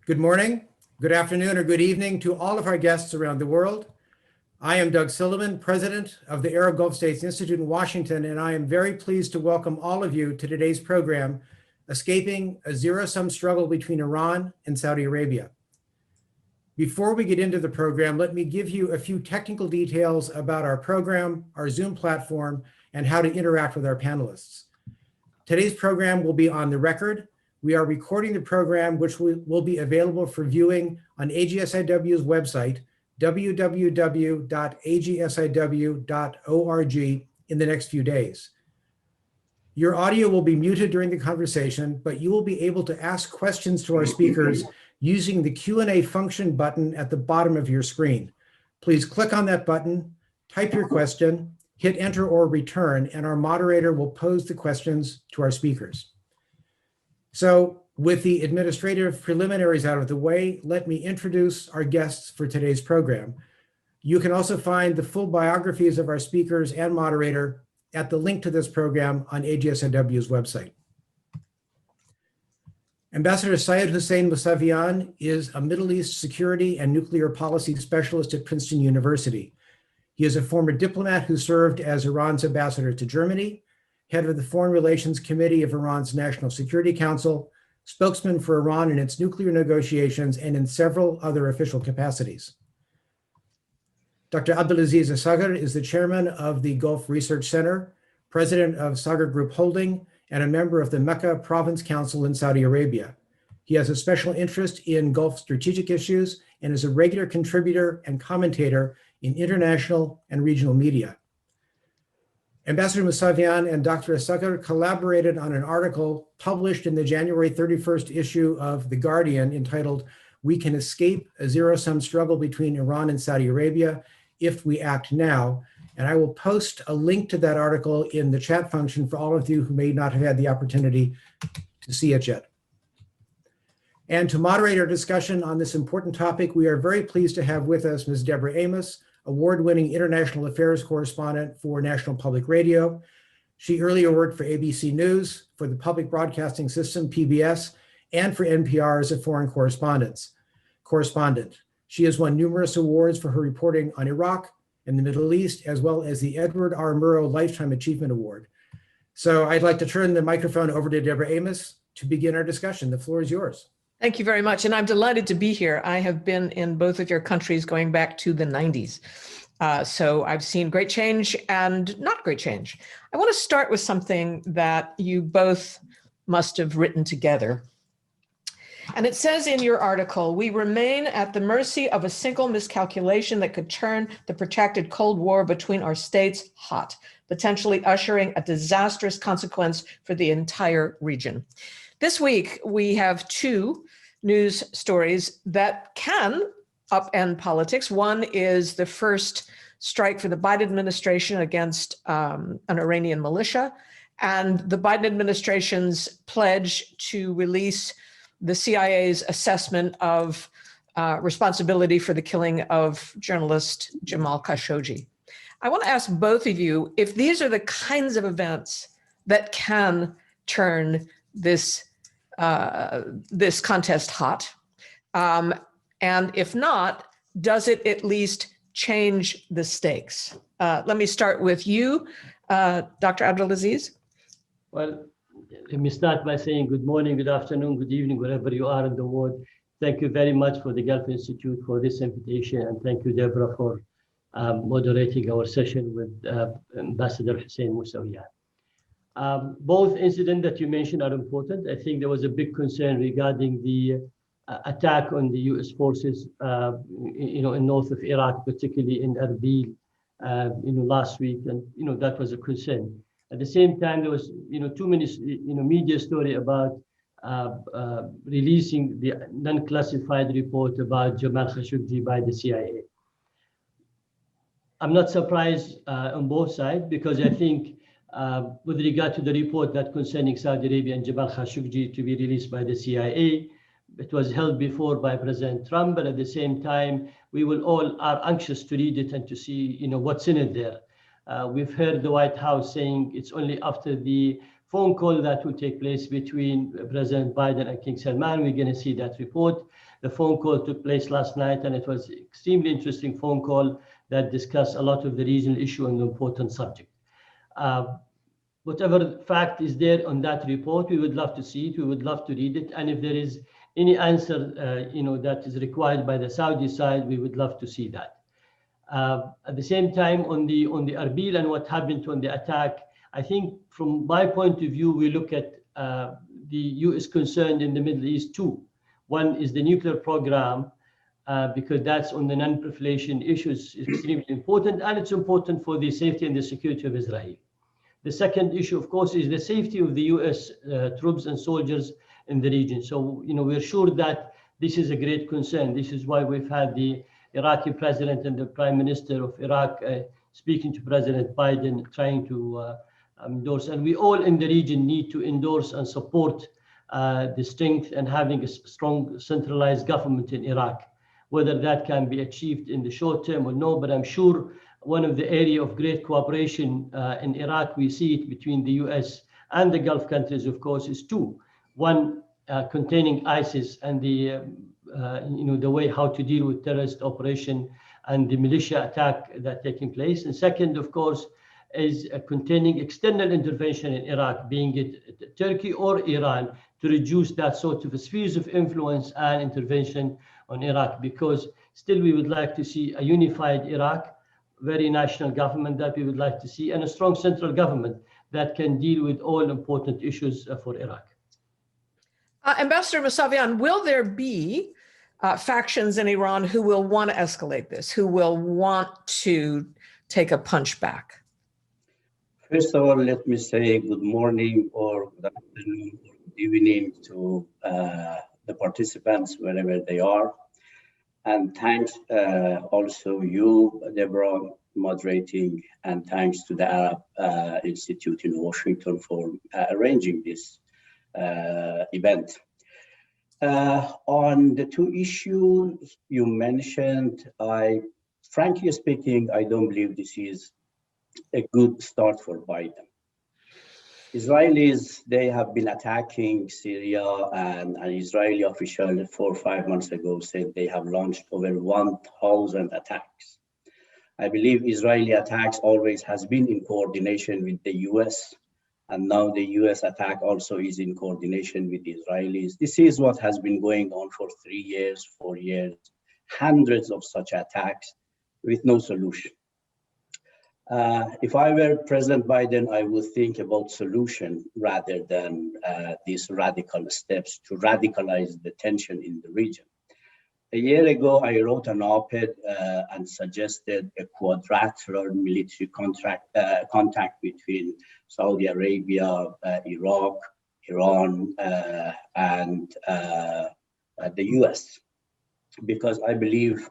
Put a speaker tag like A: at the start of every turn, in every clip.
A: Good morning, good afternoon, or good evening to all of our guests around the world. I am Doug Silliman, President of the Arab Gulf States Institute in Washington, and I am very pleased to welcome all of you to today's program, Escaping a Zero-Sum Struggle Between Iran and Saudi Arabia. Before we get into the program, let me give you a few technical details about our program, our Zoom platform, and how to interact with our panelists. Today's program will be on the record. We are recording the program, which will be available for viewing on AGSIW's website, www.agsiw.org, in the next few days. Your audio will be muted during the conversation, but you will be able to ask questions to our speakers using the Q&A function button at the bottom of your screen. Please click on that button, type your question, hit enter or return, and our moderator will pose the questions to our speakers. So with the administrative preliminaries out of the way, let me introduce our guests for today's program. You can also find the full biographies of our speakers and moderator at the link to this program on AGSIW's website. Ambassador Syed Hussein Mousavian is a Middle East security and nuclear policy specialist at Princeton University. He is a former diplomat who served as Iran's ambassador to Germany, head of the Foreign Relations Committee of Iran's National Security Council, spokesman for Iran in its nuclear negotiations, and in several other official capacities. Dr. Abdulaziz Sager is the chairman of the Gulf Research Center, president of Sager Group Holding, and a member of the Mecca Province Council in Saudi Arabia. He has a special interest in Gulf strategic issues and is a regular contributor and commentator in international and regional media. Ambassador Mousavian and Dr. Sager collaborated on an article published in the January 31st issue of The Guardian entitled, "We Can Escape a Zero-Sum Struggle Between Iran and Saudi Arabia If We Act Now." And I will post a link to that article in the chat function for all of you who may not have had the opportunity to see it yet. And to moderate our discussion on this important topic, we are very pleased to have with us Ms. Deborah Amos, award-winning international affairs correspondent for National Public Radio. She earlier worked for ABC News, for the Public Broadcasting System, PBS, and for NPR as a foreign correspondent. She has won numerous awards for her reporting on Iraq and the Middle East, as well as the Edward R. Murrow Lifetime Achievement Award. So I'd like to turn the microphone over to Deborah Amos to begin our discussion. The floor is yours.
B: Thank you very much. And I'm delighted to be here. I have been in both of your countries going back to the 90s. So I've seen great change and not great change. I want to start with something that you both must have written together. And it says in your article, "We remain at the mercy of a single miscalculation that could turn the protracted Cold War between our states hot, potentially ushering a disastrous consequence for the entire region." This week, we have two news stories that can upend politics. One is the first strike for the Biden administration against an Iranian militia, and the Biden administration's pledge to release the CIA's assessment of responsibility for the killing of journalist Jamal Khashoggi. I want to ask both of you if these are the kinds of events that can turn this contest hot, and if not, does it at least change the stakes? Let me start with you, Dr. Abdulaziz.
C: Well, let me start by saying good morning, good afternoon, good evening, wherever you are in the world. Thank you very much for the Gulf Institute for this invitation, and thank you, Deborah, for moderating our session with Ambassador Hussein Mousavian. Both incidents that you mentioned are important. I think there was a big concern regarding the attack on the U.S. forces, in north of Iraq, particularly in Erbil, last week, and that was a concern. At the same time, there was too many media story about releasing the non-classified report about Jamal Khashoggi by the CIA. I'm not surprised on both sides, because I think with regard to the report that concerning Saudi Arabia and Jamal Khashoggi to be released by the CIA, it was held before by President Trump, but at the same time, we will all are anxious to read it and to see what's in it there. We've heard the White House saying it's only after the phone call that will take place between President Biden and King Salman. We're going to see that report. The phone call took place last night, and it was an extremely interesting phone call that discussed a lot of the regional issue and the important subject. Whatever fact is there on that report, we would love to see it. We would love to read it. And if there is any answer, that is required by the Saudi side, we would love to see that. At the same time, on the Erbil and what happened on the attack, I think from my point of view, we look at the U.S. concern in the Middle East too. One is the nuclear program, because that's on the non-proliferation issues is extremely important, and it's important for the safety and the security of Israel. The second issue, of course, is the safety of the U.S. Troops and soldiers in the region. So, we're sure that this is a great concern. This is why we've had the Iraqi president and the prime minister of Iraq speaking to President Biden, trying to endorse. And we all in the region need to endorse and support the strength and having a strong centralized government in Iraq. Whether that can be achieved in the short term or no, but I'm sure one of the area of great cooperation in Iraq, we see it between the US and the Gulf countries, of course, is two. One, containing ISIS and the way how to deal with terrorist operation and the militia attack that taking place. And second, of course, is containing external intervention in Iraq, being it Turkey or Iran, to reduce that sort of spheres of influence and intervention on Iraq, because still we would like to see a unified Iraq, very national government that we would like to see, and a strong central government that can deal with all important issues for Iraq.
B: Ambassador Mousavian, will there be factions in Iran who will want to escalate this, who will want to take a punch back?
D: First of all, let me say good morning or good afternoon or good evening to the participants wherever they are. And thanks also you, Deborah, moderating, and thanks to the Arab Institute in Washington for arranging this event. On the two issues you mentioned, frankly speaking, I don't believe this is a good start for Biden. Israelis, they have been attacking Syria, and an Israeli official 4 or 5 months ago said they have launched over 1,000 attacks. I believe Israeli attacks always has been in coordination with the US, and now the US attack also is in coordination with the Israelis. This is what has been going on for 3 years, 4 years, hundreds of such attacks with no solution. If I were President Biden, I would think about solution rather than these radical steps to radicalize the tension in the region. A year ago, I wrote an op-ed and suggested a quadrilateral military contact between Saudi Arabia, Iraq, Iran, and the US. Because I believe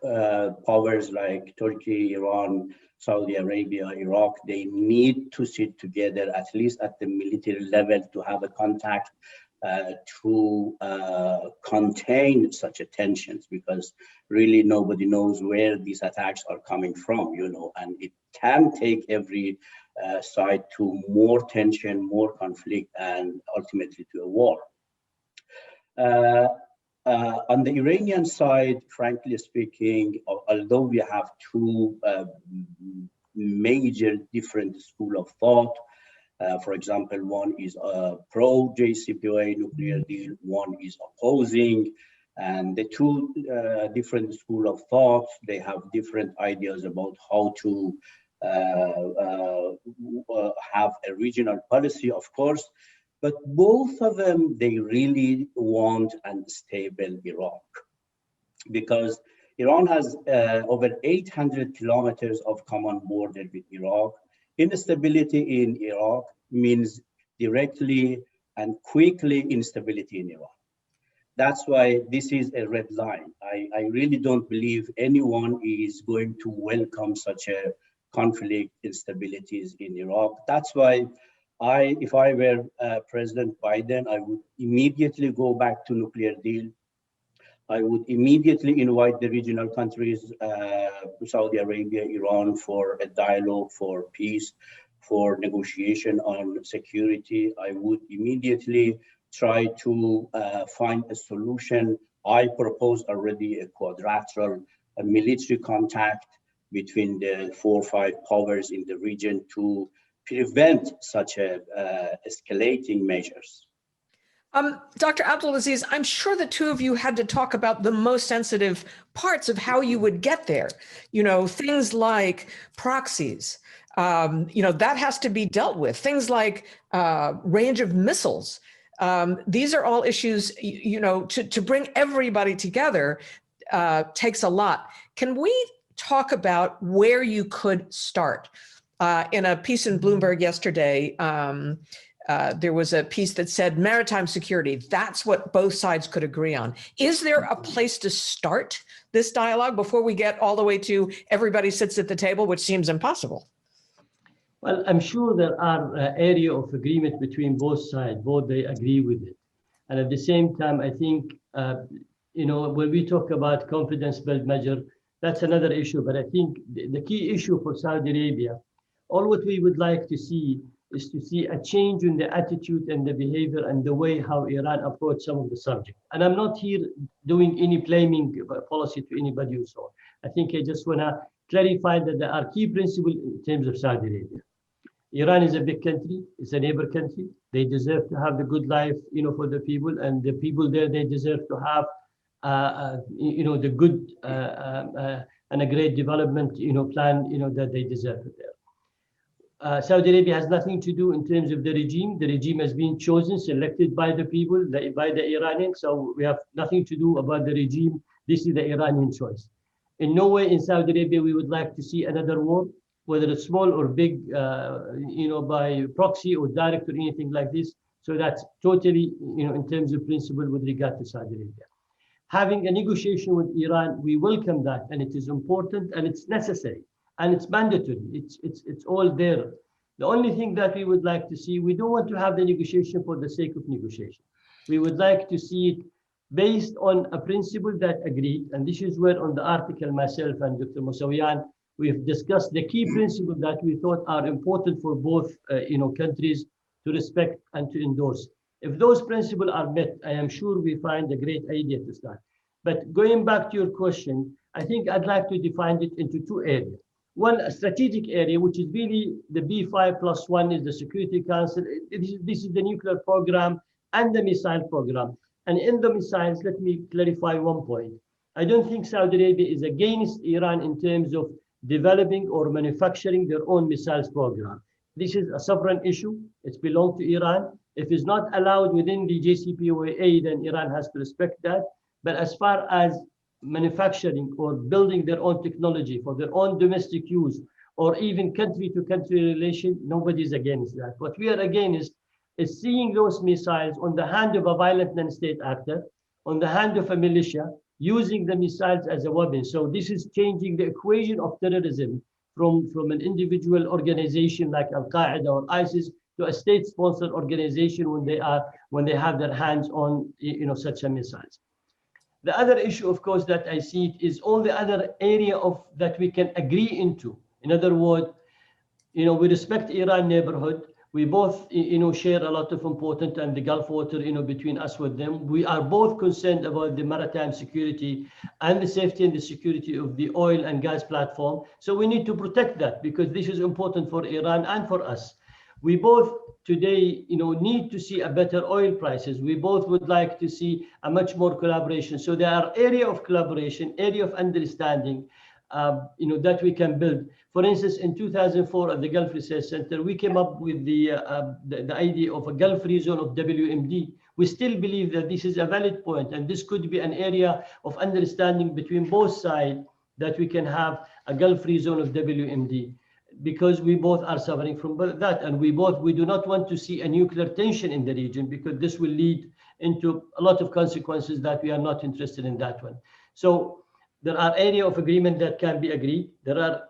D: powers like Turkey, Iran, Saudi Arabia, Iraq, they need to sit together, at least at the military level, to have a contact to contain such tensions, because really nobody knows where these attacks are coming from, and it can take every side to more tension, more conflict, and ultimately to a war. On the Iranian side, frankly speaking, although we have two major different schools of thought, for example, one is pro Jcpoa nuclear deal, one is opposing, and the two different schools of thought, they have different ideas about how to have a regional policy, of course. But both of them, they really want a stable Iraq, because Iran has over 800 kilometers of common border with Iraq. Instability in Iraq means directly and quickly instability in Iran. That's why this is a red line. I really don't believe anyone is going to welcome such a conflict, instabilities in Iraq. That's why if I were President Biden, I would immediately go back to nuclear deal. I would immediately invite the regional countries, Saudi Arabia, Iran, for a dialogue for peace, for negotiation on security, I would immediately try to find a solution. I propose already a quadrilateral military contact between the 4 or 5 powers in the region to prevent such escalating measures.
B: Dr. Abdulaziz, I'm sure the two of you had to talk about the most sensitive parts of how you would get there. You know, things like proxies, you know, that has to be dealt with. Things like range of missiles. These are all issues, you know, to bring everybody together takes a lot. Can we talk about where you could start? In a piece in Bloomberg yesterday, there was a piece that said maritime security. That's what both sides could agree on. Is there a place to start this dialogue before we get all the way to everybody sits at the table, which seems impossible?
C: Well, I'm sure there are area of agreement between both sides, both they agree with it. And at the same time, I think, you know, when we talk about confidence build measure, that's another issue. But I think the key issue for Saudi Arabia, all what we would like to see is to see a change in the attitude and the behavior and the way how Iran approach some of the subject. And I'm not here doing any blaming policy to anybody or so. I think I just want to clarify that there are key principles in terms of Saudi Arabia. Iran is a big country, it's a neighbor country. They deserve to have the good life, you know, for the people, and the people there, they deserve to have, you know, the good and a great development, you know, plan, you know, that they deserve there. Saudi Arabia has nothing to do in terms of the regime. The regime has been chosen, selected by the people, by the Iranians. So we have nothing to do about the regime. This is the Iranian choice. In no way in Saudi Arabia we would like to see another war, whether it's small or big, you know, by proxy or direct or anything like this. So that's totally, you know, in terms of principle with regard to Saudi Arabia. Having a negotiation with Iran, we welcome that, and it is important and it's necessary and it's mandatory. It's all there. The only thing that we would like to see, we don't want to have the negotiation for the sake of negotiation. We would like to see it based on a principle that agreed, and this is where on the article myself and Dr. Moussawian, we've discussed the key principles that we thought are important for both you know, countries to respect and to endorse. If those principles are met, I am sure we find a great idea to start. But going back to your question, I think I'd like to define it into 2 areas. One, a strategic area, which is really the B5+1 is the Security Council. This is the nuclear program and the missile program. And in the missiles, let me clarify one point. I don't think Saudi Arabia is against Iran in terms of developing or manufacturing their own missiles program. This is a sovereign issue. It belongs to Iran. If it's not allowed within the Jcpoa, then Iran has to respect that. But as far as manufacturing or building their own technology for their own domestic use, or even country-to-country relation, nobody's against that. What we are against is seeing those missiles on the hand of a violent non-state actor, on the hand of a militia, using the missiles as a weapon. So this is changing the equation of terrorism from an individual organization like Al-Qaeda or ISIS to a state-sponsored organization when they have their hands on, you know, such a missiles. The other issue, of course, that I see is all the other area of that we can agree into. In other words, you know, we respect Iran neighborhood. We both, you know, share a lot of important and the Gulf water, you know, between us with them. We are both concerned about the maritime security and the safety and the security of the oil and gas platform. So we need to protect that because this is important for Iran and for us. We both today, you know, need to see a better oil prices. We both would like to see a much more collaboration. So there are area of collaboration, area of understanding, you know, that we can build. For instance, in 2004 at the Gulf Research Center, we came up with the idea of a Gulf Free Zone of WMD. We still believe that this is a valid point, and this could be an area of understanding between both sides that we can have a Gulf Free Zone of WMD, because we both are suffering from that, and we do not want to see a nuclear tension in the region, because this will lead into a lot of consequences that we are not interested in that one. So there are areas of agreement that can be agreed. There are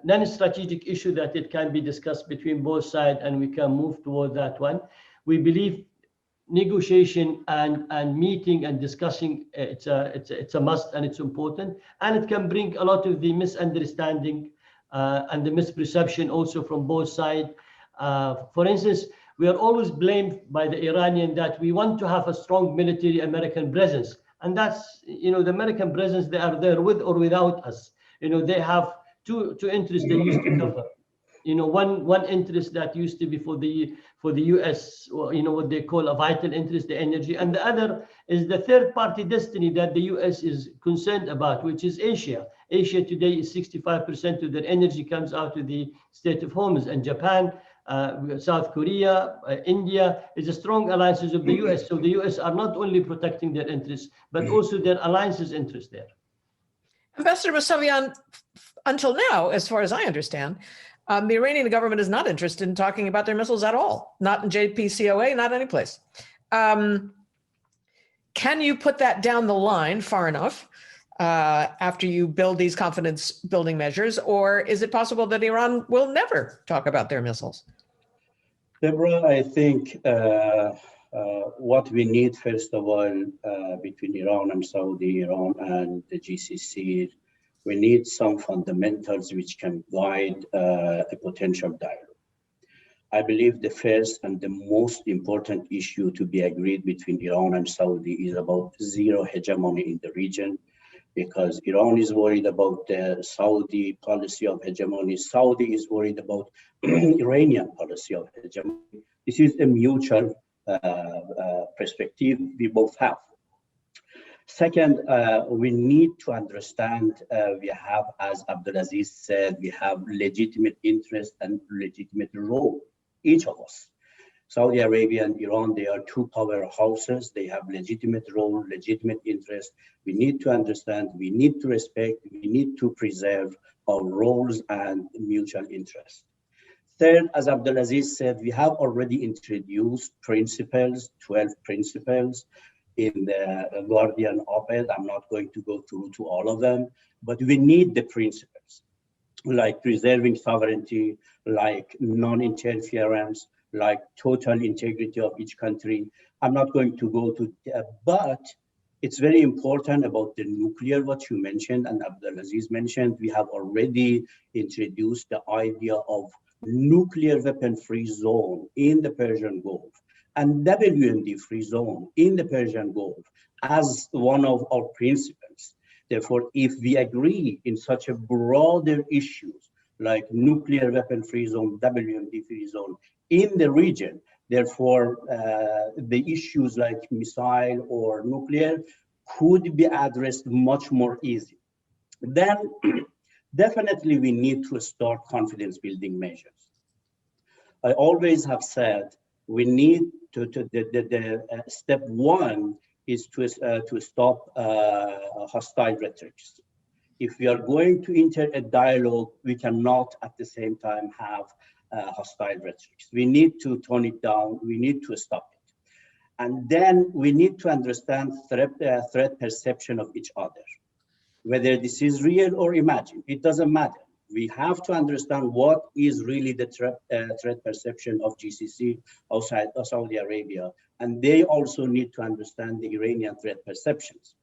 C: non-strategic issues that it can be discussed between both sides, and we can move toward that one. We believe negotiation and meeting and discussing, it's a must, and it's important, and it can bring a lot of the misunderstanding and the misperception also from both sides. For instance, we are always blamed by the Iranian that we want to have a strong military American presence. And that's, the American presence, they are there with or without us. They have two interests they used to cover. One interest that used to be for the U.S., what they call a vital interest, the energy, and the other is the third-party destiny that the U.S. is concerned about, which is Asia. Asia today is 65% of their energy comes out of the state of Hormuz, and Japan, South Korea, India is a strong alliances of the U.S. So the U.S. are not only protecting their interests, but also their alliances' interests there.
B: Ambassador Mousavian, until now, as far as I understand, the Iranian government is not interested in talking about their missiles at all, not in Jcpoa, not any place. Can you put that down the line far enough after you build these confidence building measures, or is it possible that Iran will never talk about their missiles?
D: Deborah, I think what we need, first of all, between Iran and Saudi, Iran and the GCC, we need some fundamentals which can guide a potential dialogue. I believe the first and the most important issue to be agreed between Iran and Saudi is about zero hegemony in the region, because Iran is worried about the Saudi policy of hegemony. Saudi is worried about Iranian policy of hegemony. This is a mutual perspective we both have. Second, we need to understand we have, as Abdulaziz said, we have legitimate interest and legitimate role, each of us. Saudi Arabia and Iran, they are two powerhouses. They have legitimate role, legitimate interest. We need to understand, we need to respect, we need to preserve our roles and mutual interest. Third, as Abdulaziz said, we have already introduced principles, 12 principles in the Guardian op-ed. I'm not going to go through to all of them, but we need the principles, like preserving sovereignty, like non-interference, like total integrity of each country. I'm not going to go to, but it's very important about the nuclear, what you mentioned, and Abdulaziz mentioned. We have already introduced the idea of nuclear weapon-free zone in the Persian Gulf and WMD-free zone in the Persian Gulf as one of our principles. Therefore, if we agree in such a broader issues like nuclear weapon-free zone, WMD-free zone in the region, therefore, the issues like missile or nuclear could be addressed much more easy. Then, definitely we need to start confidence building measures. I always have said we need step one is to stop hostile rhetorics. If we are going to enter a dialogue, we cannot at the same time have hostile rhetorics. We need to tone it down. We need to stop it. And then we need to understand threat perception of each other. Whether this is real or imagined, it doesn't matter. We have to understand what is really the threat perception of GCC outside of Saudi Arabia. And they also need to understand the Iranian threat perceptions.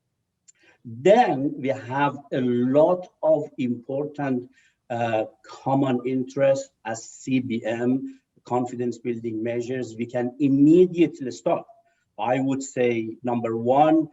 D: Then we have a lot of important common interests as CBM, confidence building measures, we can immediately start. I would say number one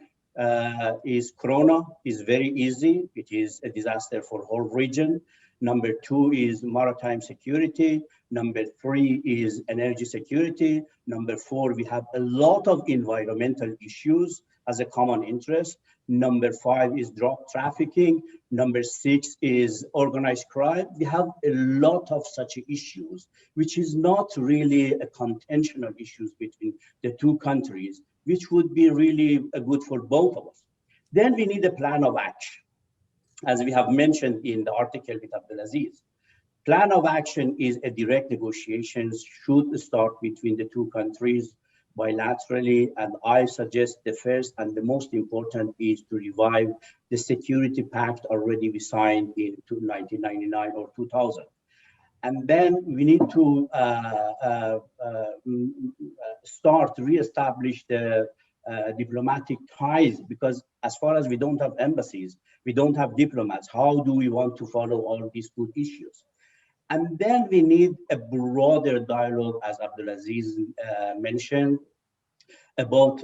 D: is Corona is very easy. It is a disaster for whole region. Number two is maritime security. Number three is energy security. Number four, we have a lot of environmental issues as a common interest. Number five is drug trafficking. Number six is organized crime. We have a lot of such issues, which is not really a contentional issues between the two countries, which would be really good for both of us. Then we need a plan of action. As we have mentioned in the article with Abdulaziz, plan of action is a direct negotiations should start between the two countries bilaterally. And I suggest the first and the most important is to revive the security pact already we signed in 1999 or 2000. And then we need to start to reestablish the diplomatic ties, because as far as we don't have embassies, we don't have diplomats. How do we want to follow all these good issues? And then we need a broader dialogue, as Abdulaziz mentioned, about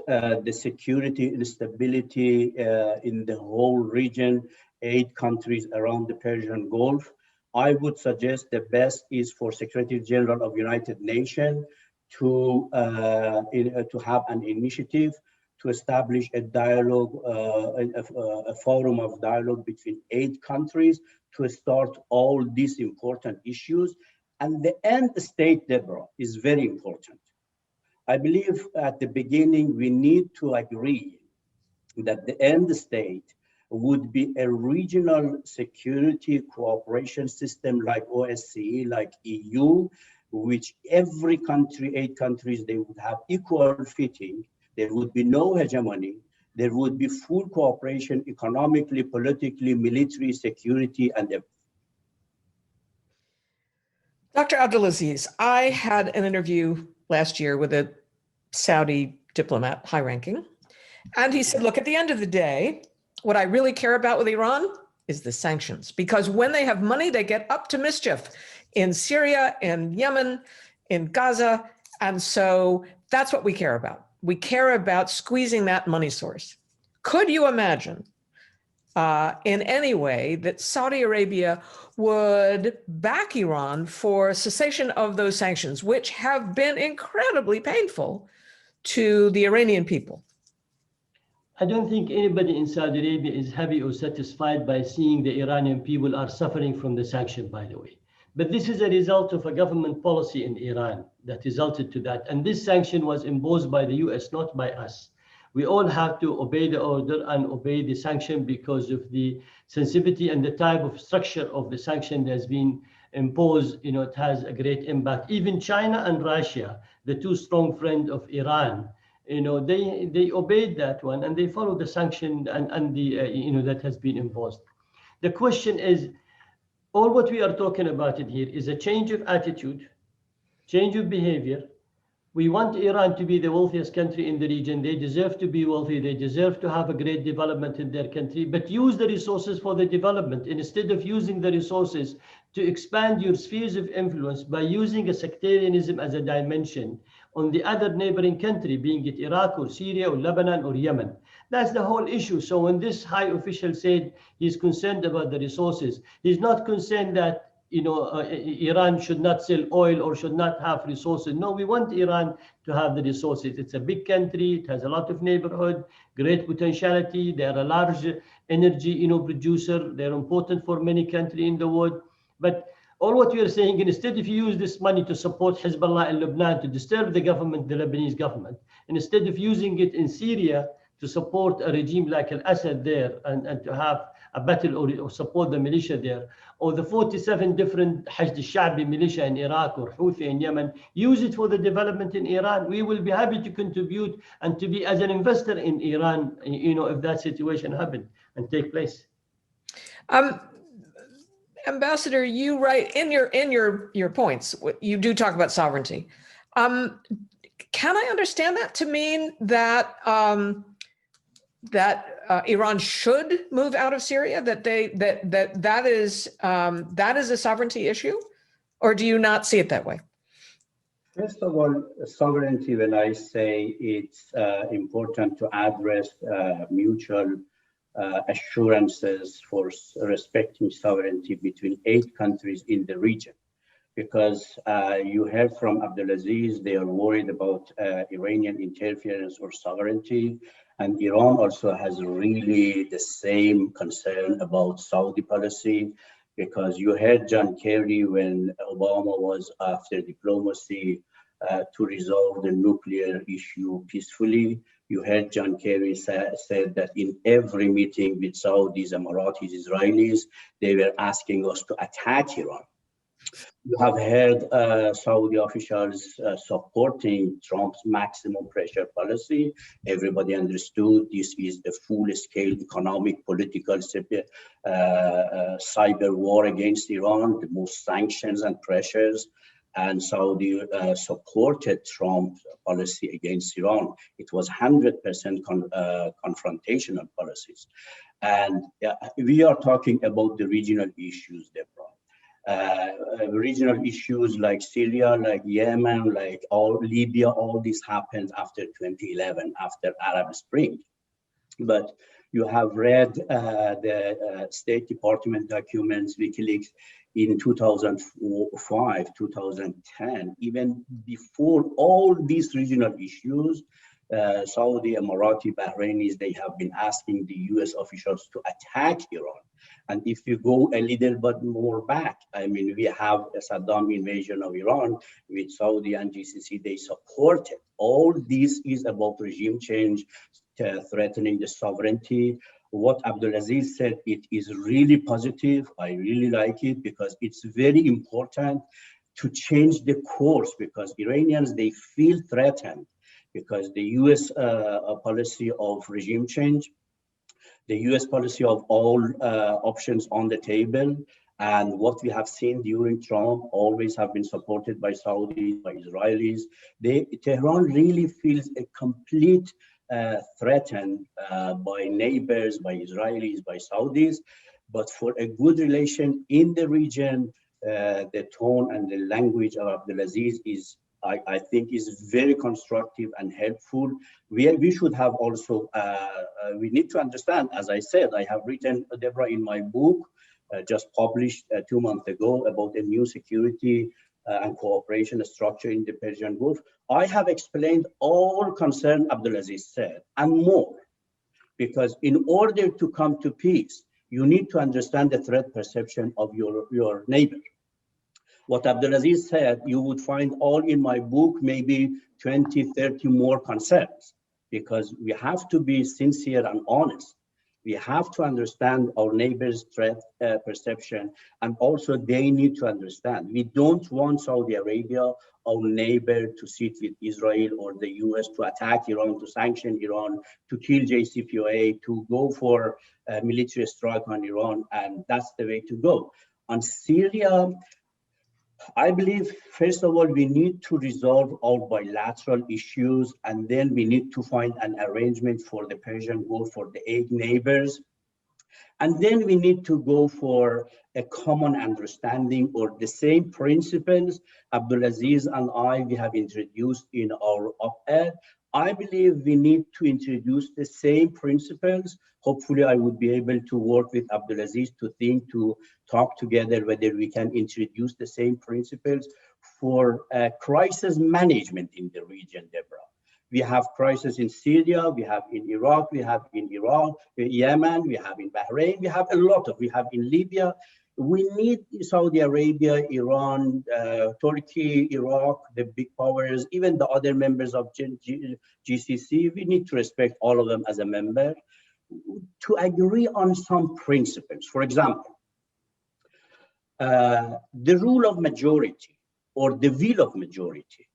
D: the security and stability in the whole region, 8 countries around the Persian Gulf. I would suggest the best is for Secretary General of United Nations to have an initiative to establish a dialogue, a forum of dialogue between 8 countries to start all these important issues. And the end state, Deborah, is very important. I believe at the beginning, we need to agree that the end state would be a regional security cooperation system like OSCE, like EU, which every country, 8 countries, they would have equal fitting. There would be no hegemony. There would be full cooperation economically, politically, military, security, and everything.
B: Dr. Abdulaziz, I had an interview last year with a Saudi diplomat, high ranking, and he said, look, at the end of the day, what I really care about with Iran is the sanctions, because when they have money, they get up to mischief in Syria, in Yemen, in Gaza. And so that's what we care about. We care about squeezing that money source. Could you imagine in any way that Saudi Arabia would back Iran for cessation of those sanctions, which have been incredibly painful to the Iranian people?
C: I don't think anybody in Saudi Arabia is happy or satisfied by seeing the Iranian people are suffering from the sanction, by the way. But this is a result of a government policy in Iran that resulted to that. And this sanction was imposed by the US, not by us. We all have to obey the order and obey the sanction because of the sensitivity and the type of structure of the sanction that has been imposed. You know, it has a great impact. Even China and Russia, the 2 strong friends of Iran, you know, they obeyed that one and they followed the sanction and the, you know, that has been imposed. The question is, all what we are talking about it here is a change of attitude, change of behavior. We want Iran to be the wealthiest country in the region. They deserve to be wealthy. They deserve to have a great development in their country, but use the resources for the development. And instead of using the resources to expand your spheres of influence by using a sectarianism as a dimension on the other neighboring country, being it Iraq or Syria or Lebanon or Yemen. That's the whole issue. So when this high official said he's concerned about the resources, he's not concerned that, you know, Iran should not sell oil or should not have resources. No, we want Iran to have the resources. It's a big country. It has a lot of neighborhood, great potentiality. They are a large energy, you know, producer. They're important for many countries in the world. But all what we are saying, instead if you use this money to support Hezbollah in Lebanon, to disturb the government, the Lebanese government, and instead of using it in Syria to support a regime like al-Assad there and to have a battle or support the militia there, or the 47 different Hashd al-Sha'bi militia in Iraq or Houthi in Yemen, use it for the development in Iran. We will be happy to contribute and to be as an investor in Iran, you know, if that situation happened and take place.
B: Ambassador, you write in your points, you do talk about sovereignty. Can I understand that to mean that Iran should move out of Syria? That is a sovereignty issue, or do you not see it that way?
D: First of all, sovereignty, when I say it's important to address mutual assurances for respecting sovereignty between 8 countries in the region, because you heard from Abdulaziz, they are worried about Iranian interference or sovereignty, and Iran also has really the same concern about Saudi policy, because you heard John Kerry when Obama was after diplomacy to resolve the nuclear issue peacefully. You heard John Kerry said that in every meeting with Saudis, Emiratis, Israelis, they were asking us to attack Iran. You have heard Saudi officials supporting Trump's maximum pressure policy. Everybody understood this is the full-scale economic, political, cyber war against Iran, the most sanctions and pressures. And Saudi supported Trump's policy against Iran. It was 100% confrontational policies. And we are talking about the regional issues, Deborah. regional issues like Syria, like Yemen, like Libya, all this happened after 2011, after Arab Spring. But you have read the State Department documents, WikiLeaks, in 2005, 2010, even before all these regional issues, Saudi, Emirati, Bahrainis, they have been asking the US officials to attack Iran. And if you go a little bit more back, I mean, we have a Saddam invasion of Iran with Saudi and GCC, they supported. All this is about regime change, threatening the sovereignty. What Abdulaziz said, it is really positive. I really like it because it's very important to change the course, because Iranians, they feel threatened because the US policy of regime change, the US policy of all options on the table, and what we have seen during Trump always have been supported by Saudis, by Israelis. Tehran really feels a complete threatened by neighbors, by Israelis, by Saudis. But for a good relation in the region, the tone and the language of Abdulaziz is, I think, is very constructive and helpful. We should have also, we need to understand, as I said, I have written, Deborah, in my book, just published 2 months ago, about a new security and cooperation structure in the Persian Gulf. I have explained all concern Abdulaziz said and more, because in order to come to peace, you need to understand the threat perception of your neighbor. What Abdulaziz said, you would find all in my book, maybe 20, 30 more concerns, because we have to be sincere and honest. We have to understand our neighbors' threat perception, and also they need to understand. We don't want Saudi Arabia, our neighbor, to sit with Israel or the US to attack Iran, to sanction Iran, to kill Jcpoa, to go for a military strike on Iran, and that's the way to go. On Syria, I believe, first of all, we need to resolve our bilateral issues, and then we need to find an arrangement for the Persian Gulf for the 8 neighbors. And then we need to go for a common understanding or the same principles Abdulaziz and we have introduced in our op-ed. I believe we need to introduce the same principles. Hopefully, I would be able to work with Abdulaziz to talk together whether we can introduce the same principles for crisis management in the region, Deborah. We have crisis in Syria, we have in Iraq, we have in Iran, Yemen, we have in Bahrain, we have a lot of, we have in Libya. We need Saudi Arabia, Iran, Turkey, Iraq, the big powers, even the other members of GCC. We need to respect all of them as a member to agree on some principles. For example, the rule of majority or the will of majority,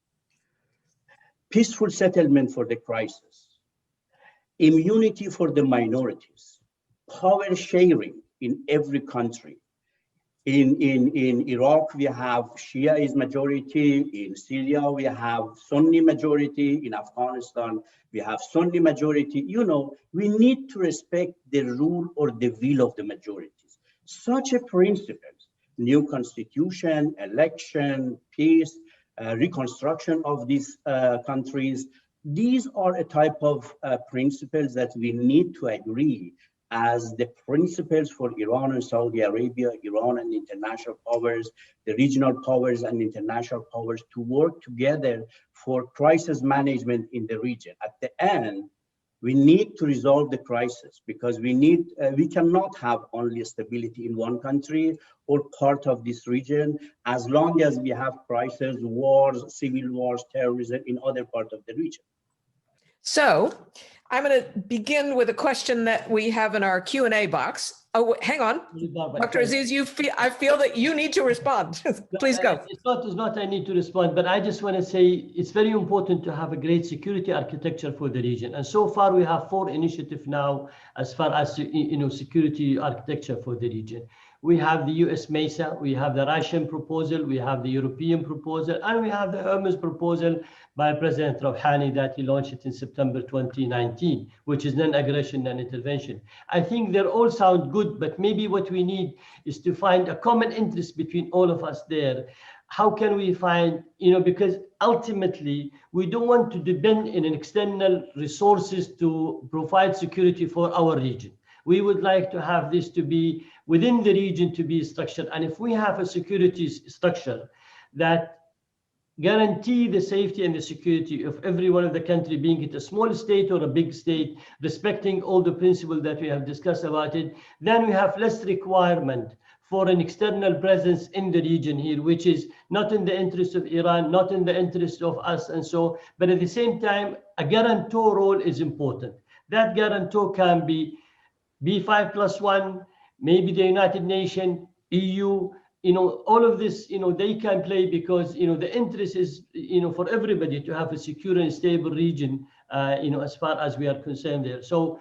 D: peaceful settlement for the crisis, immunity for the minorities, power sharing in every country. In Iraq, we have Shia is majority. In Syria, we have Sunni majority. In Afghanistan, we have Sunni majority. You know, we need to respect the rule or the will of the majorities. Such a principle, new constitution, election, peace, reconstruction of these countries, these are a type of principles that we need to agree as the principles for Iran and Saudi Arabia, Iran and international powers, the regional powers and international powers to work together for crisis management in the region. At the end, we need to resolve the crisis because we cannot have only stability in one country or part of this region as long as we have crises, wars, civil wars, terrorism in other parts of the region.
B: So I'm going to begin with a question that we have in our Q&A box. Oh, hang on. Dr. Aziz, I feel that you need to respond. Please go.
C: It's not I need to respond, but I just want to say it's very important to have a great security architecture for the region. And so far, we have 4 initiatives now as far as security architecture for the region. We have the US MESA, we have the Russian proposal, we have the European proposal, and we have the Hermes proposal by President Rouhani that he launched it in September 2019, which is non-aggression, non-intervention. I think they all sound good, but maybe what we need is to find a common interest between all of us there. How can we find, because ultimately we don't want to depend on external resources to provide security for our region. We would like to have this to be within the region to be structured. And if we have a security structure that guarantee the safety and the security of every one of the country, being it a small state or a big state, respecting all the principles that we have discussed about it, then we have less requirement for an external presence in the region here, which is not in the interest of Iran, not in the interest of us, and so, but at the same time, a guarantor role is important. That guarantor can be B5+1, maybe the United Nations, EU, all of this, they can play, because, the interest is, for everybody to have a secure and stable region, as far as we are concerned there. So,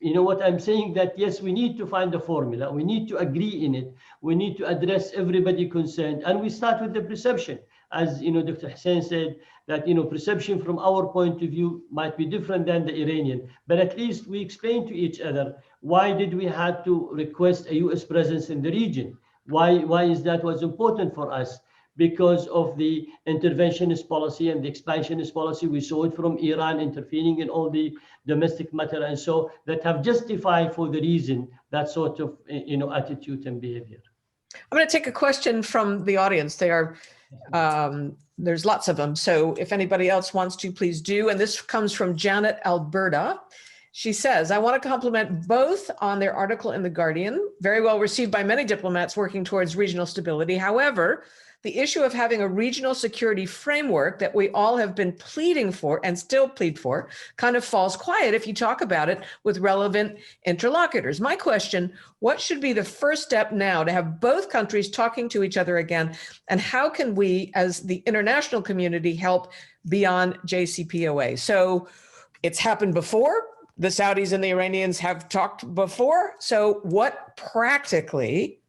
C: what I'm saying, that yes, we need to find a formula. We need to agree in it. We need to address everybody concerned. And we start with the perception. As, Dr. Hussein said, that, perception from our point of view might be different than the Iranian, but at least we explain to each other, why did we have to request a US presence in the region? Why is that was important for us? Because of the interventionist policy and the expansionist policy. We saw it from Iran intervening in all the domestic matter, and so that have justified for the reason that sort of attitude and behavior.
B: I'm going to take a question from the audience. There's lots of them. So if anybody else wants to, please do. And this comes from Janet Alberta. She says, I want to compliment both on their article in The Guardian, very well received by many diplomats working towards regional stability. However, the issue of having a regional security framework that we all have been pleading for and still plead for kind of falls quiet if you talk about it with relevant interlocutors. My question, what should be the first step now to have both countries talking to each other again? And how can we, as the international community, help beyond JCPOA? So it's happened before. The Saudis and the Iranians have talked before. So what practically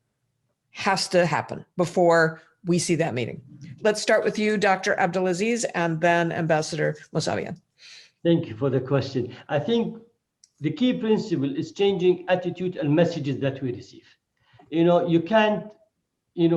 B: has to happen before we see that meeting? Let's start with you, Dr. Abdulaziz, and then Ambassador Mousavian.
C: Thank you for the question. I think the key principle is changing attitude and messages that we receive. You can't,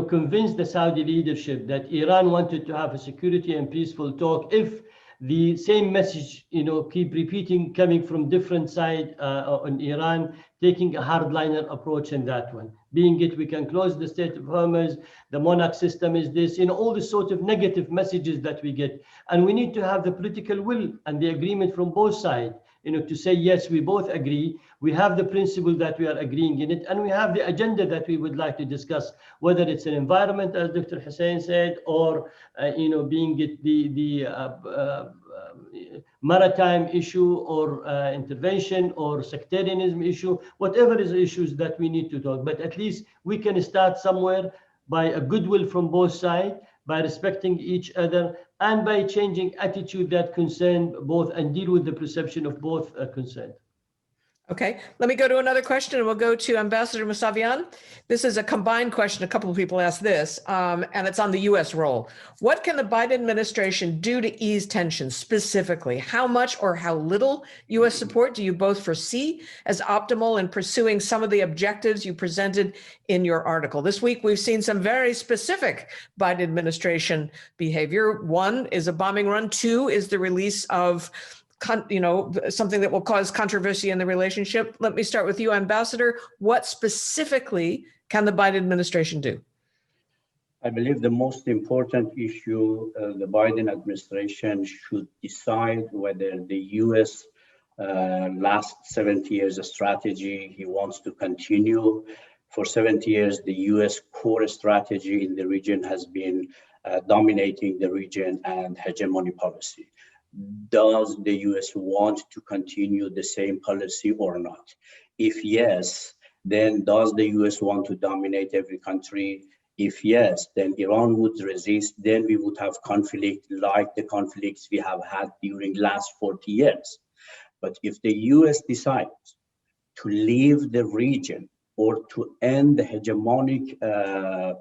C: convince the Saudi leadership that Iran wanted to have a security and peaceful talk if the same message, keep repeating, coming from different side on Iran, taking a hardliner approach in that one. Being it, we can close the State of Hormuz, the monarch system is this, all the sort of negative messages that we get. And we need to have the political will and the agreement from both sides, to say, yes, we both agree. We have the principle that we are agreeing in it, and we have the agenda that we would like to discuss, whether it's an environment, as Dr. Hussein said, or, being it the maritime issue, or intervention, or sectarianism issue, whatever is issues that we need to talk. But at least we can start somewhere by a goodwill from both sides, by respecting each other, and by changing attitude that concern both and deal with the perception of both concerned.
B: Okay, let me go to another question, and we'll go to Ambassador Mousavian. This is a combined question. A couple of people asked this, and it's on the U.S. role. What can the Biden administration do to ease tensions specifically? How much or how little U.S. support do you both foresee as optimal in pursuing some of the objectives you presented in your article? This week, we've seen some very specific Biden administration behavior. One is a bombing run. Two is the release of something that will cause controversy in the relationship. Let me start with you, Ambassador. What specifically can the Biden administration do?
D: I believe the most important issue, the Biden administration should decide whether the U.S. Last 70 years strategy he wants to continue. For 70 years, the U.S. core strategy in the region has been dominating the region and hegemony policy. Does the US want to continue the same policy or not? If yes, then does the US want to dominate every country? If yes, then Iran would resist. Then we would have conflict like the conflicts we have had during the last 40 years. But if the US decides to leave the region or to end the hegemonic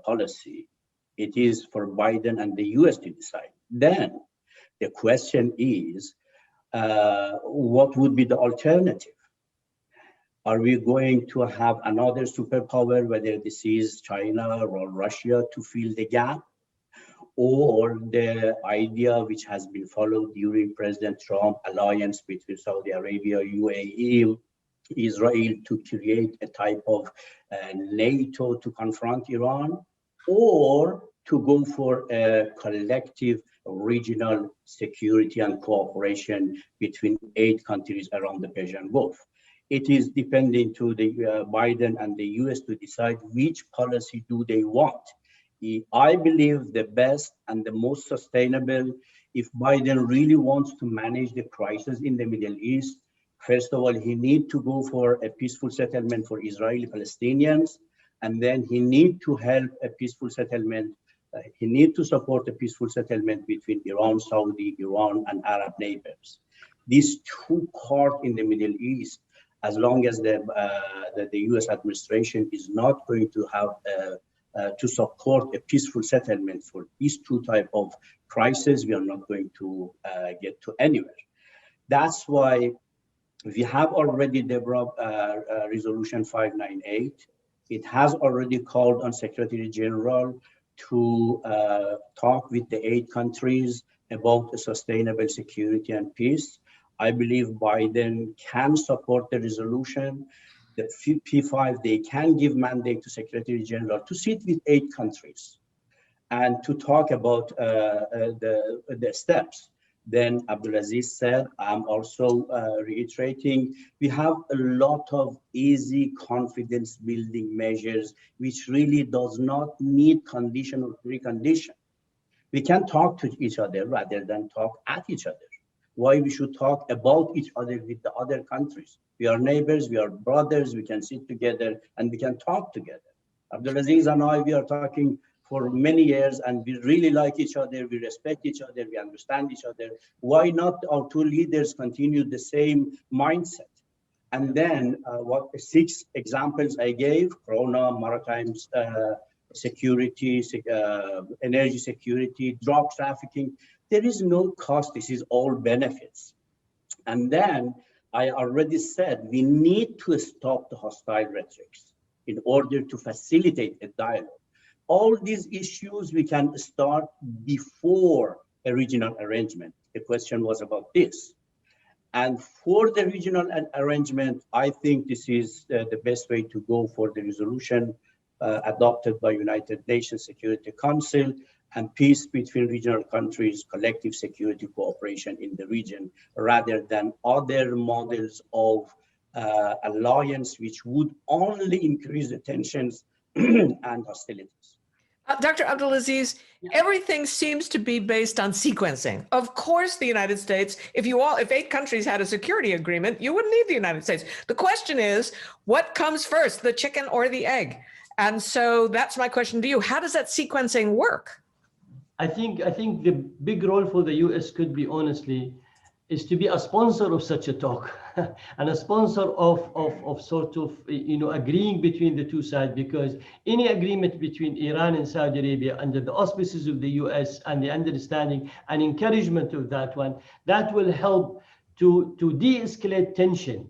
D: policy, it is for Biden and the US to decide. Then the question is, what would be the alternative? Are we going to have another superpower, whether this is China or Russia, to fill the gap? Or the idea which has been followed during President Trump, alliance between Saudi Arabia, UAE, Israel, to create a type of NATO to confront Iran, or to go for a collective regional security and cooperation between 8 countries around the Persian Gulf. It is depending to the Biden and the US to decide which policy do they want. I believe the best and the most sustainable, if Biden really wants to manage the crisis in the Middle East, first of all, he needs to go for a peaceful settlement for Israeli Palestinians, and then he needs to help a peaceful settlement. He needs to support a peaceful settlement between Iran, Saudi, Iran, and Arab neighbors. These two cards in the Middle East, as long as the US administration is not going to have to support a peaceful settlement for these two type of crises, we are not going to get to anywhere. That's why we have already developed Resolution 598. It has already called on Secretary General to talk with the 8 countries about the sustainable security and peace. I believe Biden can support the resolution. The P5, they can give mandate to Secretary General to sit with 8 countries and to talk about the steps. Then Abdulaziz said, I'm also reiterating, we have a lot of easy confidence building measures, which really does not need condition or precondition. We can talk to each other rather than talk at each other. Why we should talk about each other with the other countries? We are neighbors, we are brothers, we can sit together and we can talk together. Abdulaziz and I, we are talking for many years and we really like each other, we respect each other, we understand each other. Why not our 2 leaders continue the same mindset? And then what 6 examples I gave, Corona, maritime security, energy security, drug trafficking, there is no cost, this is all benefits. And then I already said, we need to stop the hostile rhetorics in order to facilitate a dialogue. All these issues we can start before a regional arrangement. The question was about this. And for the regional arrangement, I think this is the best way to go for the resolution adopted by United Nations Security Council, and peace between regional countries, collective security cooperation in the region, rather than other models of alliance, which would only increase the tensions and hostilities.
B: Dr. Abdulaziz, everything seems to be based on sequencing. Of course, the United States, if 8 countries had a security agreement, you wouldn't need the United States. The question is, what comes first, the chicken or the egg? And so that's my question to you. How does that sequencing work?
C: I think the big role for the US could be, honestly, is to be a sponsor of such a talk and a sponsor of sort of, agreeing between the two sides, because any agreement between Iran and Saudi Arabia under the auspices of the US and the understanding and encouragement of that one, that will help to de-escalate tension.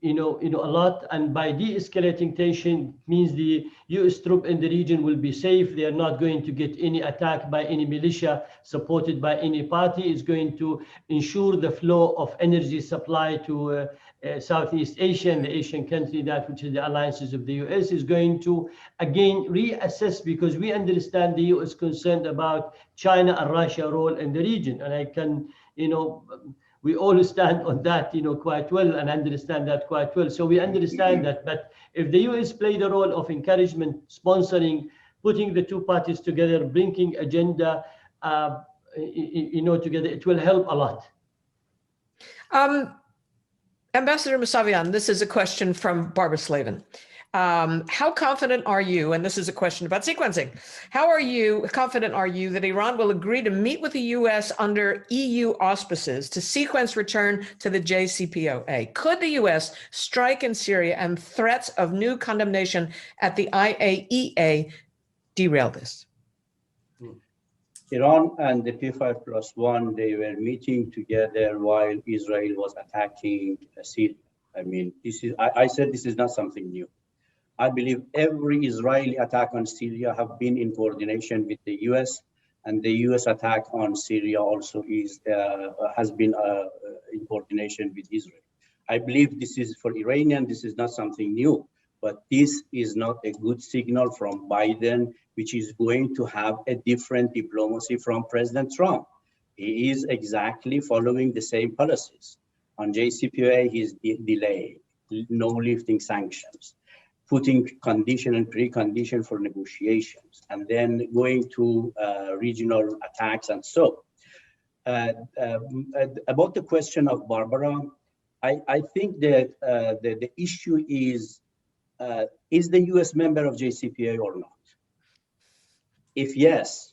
C: A lot, and by de-escalating tension means the US troop in the region will be safe. They are not going to get any attack by any militia supported by any party. It's going to ensure the flow of energy supply to Southeast Asia and the Asian country, that which is the alliances of the US, is going to again reassess, because we understand the US concerned about China and Russia role in the region. And I can, we all stand on that, quite well, and understand that quite well. So we understand that. But if the US played a role of encouragement, sponsoring, putting the two parties together, bringing agenda, together, it will help a lot.
B: Ambassador Mousavian, this is a question from Barbara Slavin. How confident are you, and this is a question about sequencing, confident are you that Iran will agree to meet with the US under EU auspices to sequence return to the Jcpoa? Could the US strike in Syria and threats of new condemnation at the IAEA derail this?
D: Iran and the P5+1, they were meeting together while Israel was attacking Syria. I mean, I said this is not something new. I believe every Israeli attack on Syria have been in coordination with the US, and the US attack on Syria also has been in coordination with Israel. I believe this is for Iranian, this is not something new, but this is not a good signal from Biden, which is going to have a different diplomacy from President Trump. He is exactly following the same policies. On JCPOA, he's delaying, no lifting sanctions, putting condition and precondition for negotiations, and then going to regional attacks and so. About the question of Barbara, I think that the issue is the US member of JCPOA or not? If yes,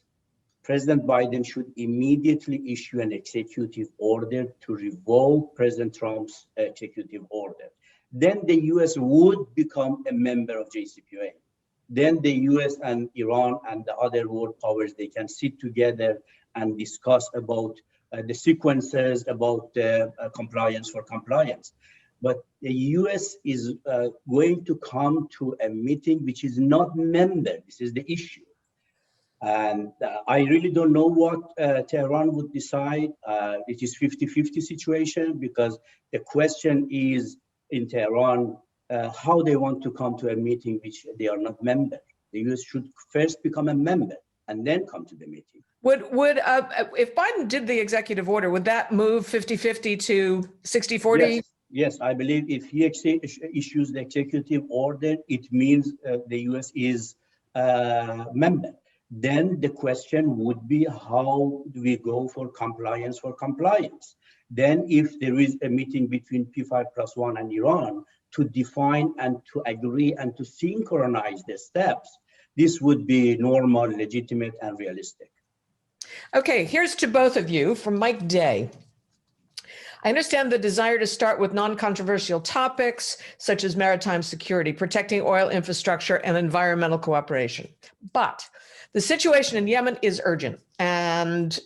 D: President Biden should immediately issue an executive order to revoke President Trump's executive order. Then the US would become a member of JCPOA. Then the US and Iran and the other world powers, they can sit together and discuss about the sequences, about compliance for compliance. But the US is going to come to a meeting which is not member. This is the issue. And I really don't know what Tehran would decide. It is 50-50 situation, because the question is in Tehran, how they want to come to a meeting which they are not member. The US should first become a member and then come to the meeting.
B: Would if Biden did the executive order, would that move 50-50 to 60-40?
D: Yes, I believe if he issues the executive order, it means the US is a member. Then the question would be, how do we go for compliance for compliance? Then if there is a meeting between P5+1 and Iran to define and to agree and to synchronize the steps, this would be normal, legitimate, and realistic.
B: Okay, here's to both of you from Mike Day. I understand the desire to start with non-controversial topics such as maritime security, protecting oil infrastructure, and environmental cooperation. But the situation in Yemen is urgent and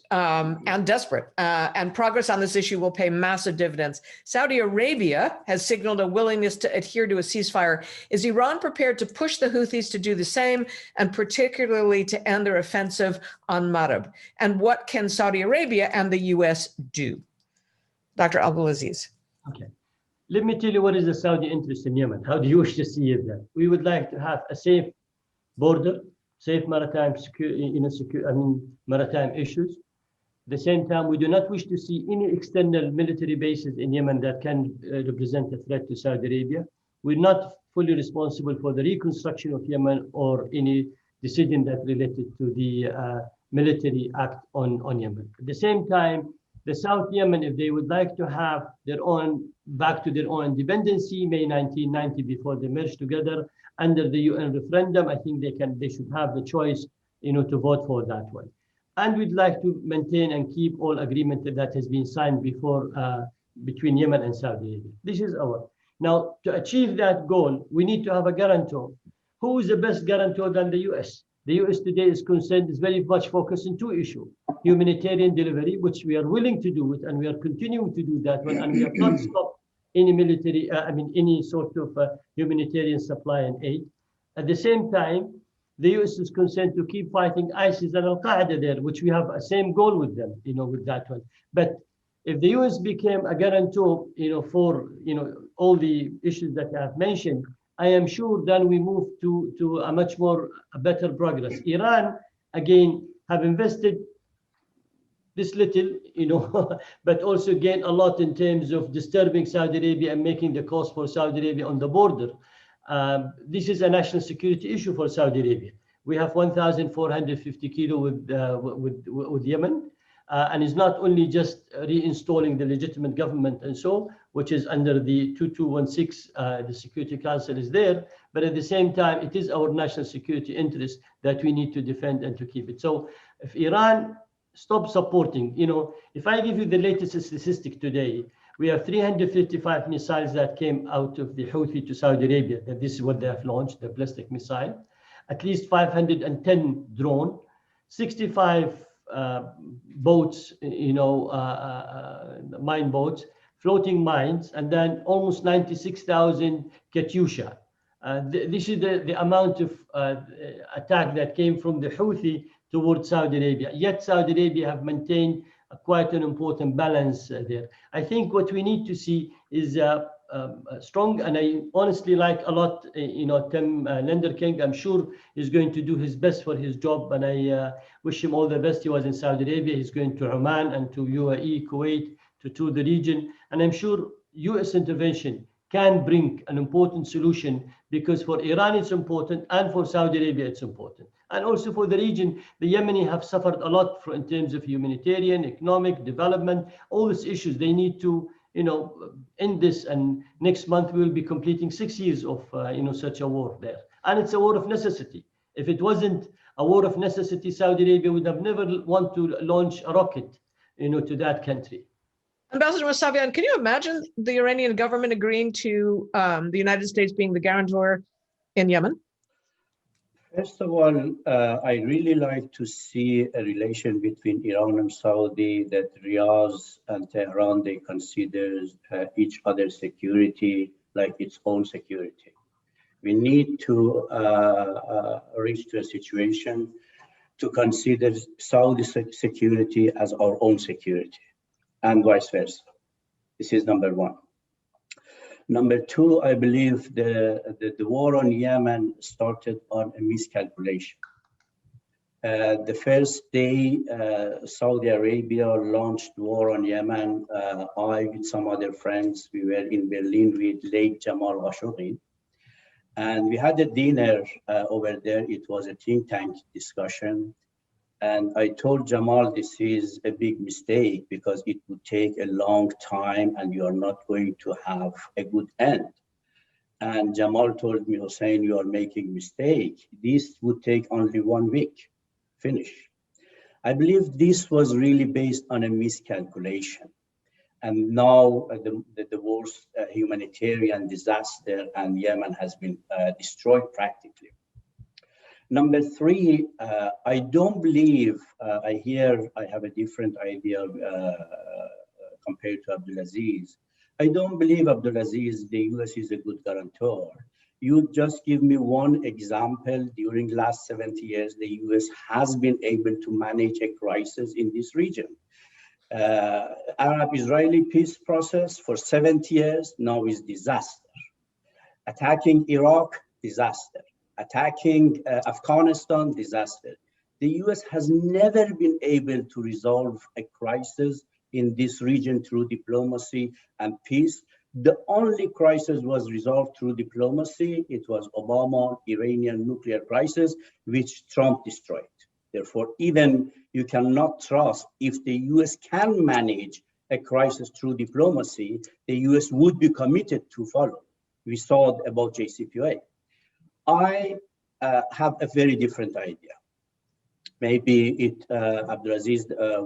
B: desperate, and progress on this issue will pay massive dividends. Saudi Arabia has signaled a willingness to adhere to a ceasefire. Is Iran prepared to push the Houthis to do the same, and particularly to end their offensive on Marib? And what can Saudi Arabia and the US do? Dr. Abdulaziz.
C: Okay. Let me tell you what is the Saudi interest in Yemen. How do you wish to see it there? We would like to have a safe border, safe maritime security, maritime issues. At the same time, we do not wish to see any external military bases in Yemen that can represent a threat to Saudi Arabia. We're not fully responsible for the reconstruction of Yemen or any decision that related to the military act on Yemen. At the same time, the South Yemen, if they would like to have their own, back to their own independency, May 1990, before they merged together under the UN referendum, I think they should have the choice, to vote for that one. And we'd like to maintain and keep all agreement that has been signed before between Yemen and Saudi Arabia. This is our. Now, to achieve that goal, we need to have a guarantor. Who is the best guarantor than the US? The US today is very much focused on two issues. Humanitarian delivery, which we are willing to do it, and we are continuing to do that one, and we have not stopped any military, any sort of humanitarian supply and aid. At the same time, the US is concerned to keep fighting ISIS and Al-Qaeda there, which we have a same goal with them, with that one. But if the US became a guarantor, for, all the issues that I have mentioned, I am sure then we move to a better progress. Iran, again, have invested this little, but also gain a lot in terms of disturbing Saudi Arabia and making the cost for Saudi Arabia on the border. This is a national security issue for Saudi Arabia. We have 1,450 kilo with Yemen. and is not only just reinstalling the legitimate government and so, which is under the 2216, the Security Council is there, but at the same time, it is our national security interest that we need to defend and to keep it. So if Iran stops supporting, if I give you the latest statistic today, we have 355 missiles that came out of the Houthi to Saudi Arabia, that this is what they have launched, the ballistic missile, at least 510 drone, 65 boats, mine boats, floating mines, and then almost 96,000 Katyusha. This is the amount of attack that came from the Houthi towards Saudi Arabia. Yet Saudi Arabia have maintained quite an important balance there. I think what we need to see is strong, and I honestly like a lot, Tim Lenderking. I'm sure he's going to do his best for his job, and I wish him all the best. He was in Saudi Arabia. He's going to Oman and to UAE, Kuwait, to tour the region. And I'm sure US intervention can bring an important solution, because for Iran it's important, and for Saudi Arabia it's important. And also for the region, the Yemeni have suffered a lot in terms of humanitarian, economic, development, all these issues. They need to end this, and next month we will be completing 6 years of such a war there. And it's a war of necessity. If it wasn't a war of necessity, Saudi Arabia would have never want to launch a rocket to that country.
B: Ambassador Mousavian, can you imagine the Iranian government agreeing to the United States being the guarantor in Yemen?
D: First of all, I really like to see a relation between Iran and Saudi, that Riyadh and Tehran, they consider each other's security like its own security. We need to reach to a situation to consider Saudi security as our own security, and vice versa. This is number one. Number two, I believe the war on Yemen started on a miscalculation. The first day Saudi Arabia launched war on Yemen, I with some other friends, we were in Berlin with late Jamal Khashoggi, and we had a dinner over there. It was a think tank discussion. And I told Jamal, this is a big mistake, because it would take a long time and you are not going to have a good end. And Jamal told me, Hussein, you are making mistake. This would take only 1 week, finish. I believe this was really based on a miscalculation. And now the worst humanitarian disaster, and Yemen has been destroyed practically. Number three, I don't believe, I have a different idea compared to Abdulaziz. I don't believe, Abdulaziz, the US is a good guarantor. You just give me one example. During the last 70 years, the US has been able to manage a crisis in this region. Arab-Israeli peace process for 70 years, now is disaster. Attacking Iraq, disaster. Attacking Afghanistan, disaster. The US has never been able to resolve a crisis in this region through diplomacy and peace. The only crisis was resolved through diplomacy. It was Obama Iranian nuclear crisis, which Trump destroyed. Therefore, even you cannot trust, if the US can manage a crisis through diplomacy, the US would be committed to follow. We saw it about Jcpoa. I have a very different idea. Maybe Abdulaziz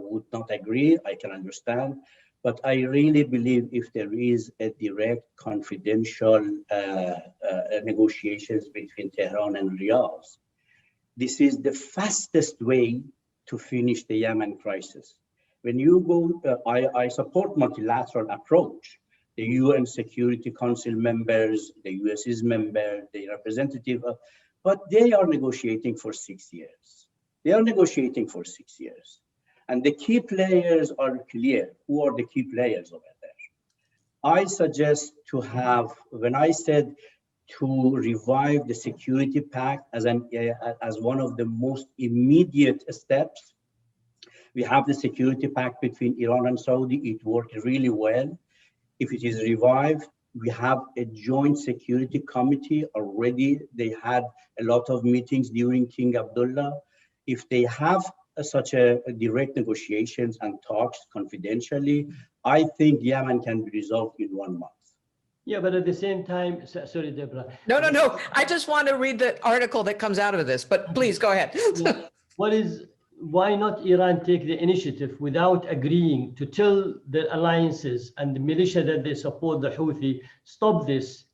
D: would not agree, I can understand, but I really believe if there is a direct confidential negotiations between Tehran and Riyadh, this is the fastest way to finish the Yemen crisis. When you go, I support multilateral approach. The UN Security Council members, the US's member, the representative, but they are negotiating for 6 years. They are negotiating for 6 years. And the key players are clear. Who are the key players over there? I suggest to have, when I said to revive the security pact as one of the most immediate steps, we have the security pact between Iran and Saudi. It worked really well. If it is revived, we have a joint security committee already. They had a lot of meetings during King Abdullah. If they have such a direct negotiations and talks confidentially, I think Yemen can be resolved in 1 month.
C: Yeah, but at the same time, sorry, Deborah.
B: No. I just want to read the article that comes out of this, but please go ahead.
C: Yeah. Why not Iran take the initiative without agreeing to tell the alliances and the militia that they support the Houthi, stop this,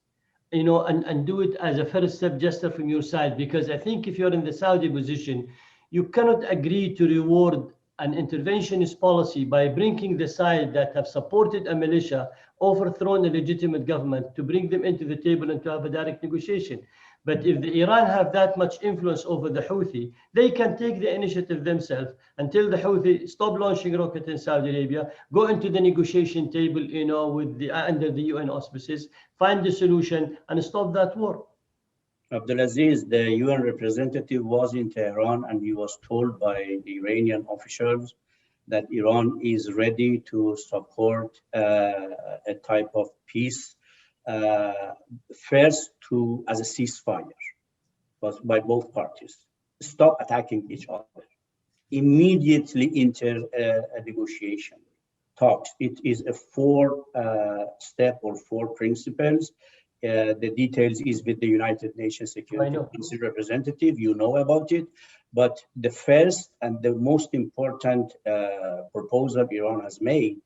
C: and do it as a first step gesture from your side? Because I think if you're in the Saudi position, you cannot agree to reward an interventionist policy by bringing the side that have supported a militia, overthrown a legitimate government, to bring them into the table and to have a direct negotiation. But if the Iran have that much influence over the Houthi, they can take the initiative themselves and tell the Houthi, stop launching rockets in Saudi Arabia, go into the negotiation table, with under the UN auspices, find the solution and stop that war.
D: Abdulaziz, the UN representative, was in Tehran and he was told by the Iranian officials that Iran is ready to support a type of peace, first as a ceasefire, but by both parties. Stop attacking each other. Immediately enter a negotiation talks. It is a 4-step or 4 principles. The details is with the United Nations Security Council representative. You know about it. But the first and the most important proposal Iran has made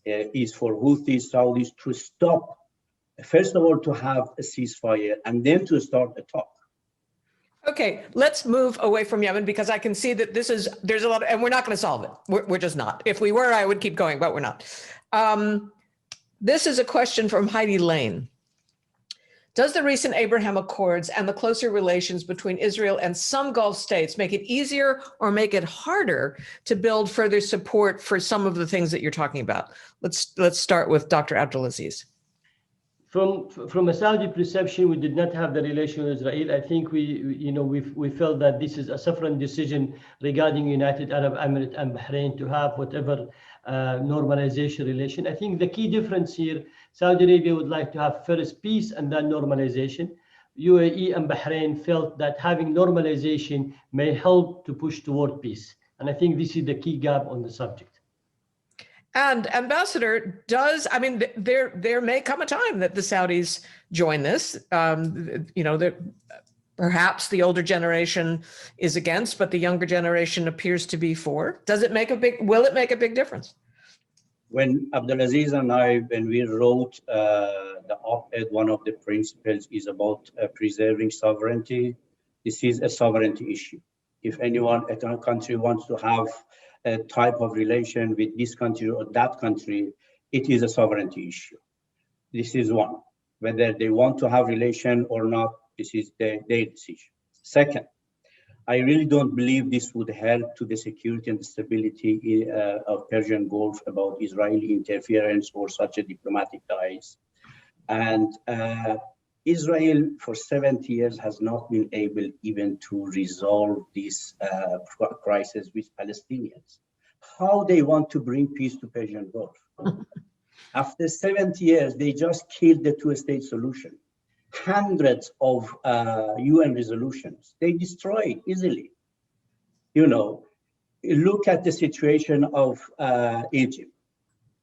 D: is for Houthis, Saudis to stop. First of all, to have a ceasefire and then to start a talk.
B: Okay, let's move away from Yemen because I can see that there's a lot, and we're not going to solve it. We're just not. If we were, I would keep going, but we're not. This is a question from Heidi Lane. Does the recent Abraham Accords and the closer relations between Israel and some Gulf states make it easier or make it harder to build further support for some of the things that you're talking about? Let's start with Dr. Abdulaziz.
C: From a Saudi perception, we did not have the relation with Israel. I think we felt that this is a sovereign decision regarding United Arab Emirates and Bahrain to have whatever normalization relation. I think the key difference here, Saudi Arabia would like to have first peace and then normalization. UAE and Bahrain felt that having normalization may help to push toward peace. And I think this is the key gap on the subject.
B: And Ambassador, there may come a time that the Saudis join this. Perhaps the older generation is against, but the younger generation appears to be for. Will it make a big difference?
D: When Abdulaziz and I, when we wrote the op-ed, one of the principles is about preserving sovereignty. This is a sovereignty issue. If anyone at a country wants to have a type of relation with this country or that country, it is a sovereignty issue. This is one. Whether they want to have relation or not, this is their decision. Second, I really don't believe this would help to the security and the stability of Persian Gulf about Israeli interference or such a diplomatic ties. And Israel for 70 years has not been able even to resolve this crisis with Palestinians. How they want to bring peace to Persian Gulf? After 70 years, they just killed the two-state solution. Hundreds of UN resolutions, they destroyed easily. Look at the situation of Egypt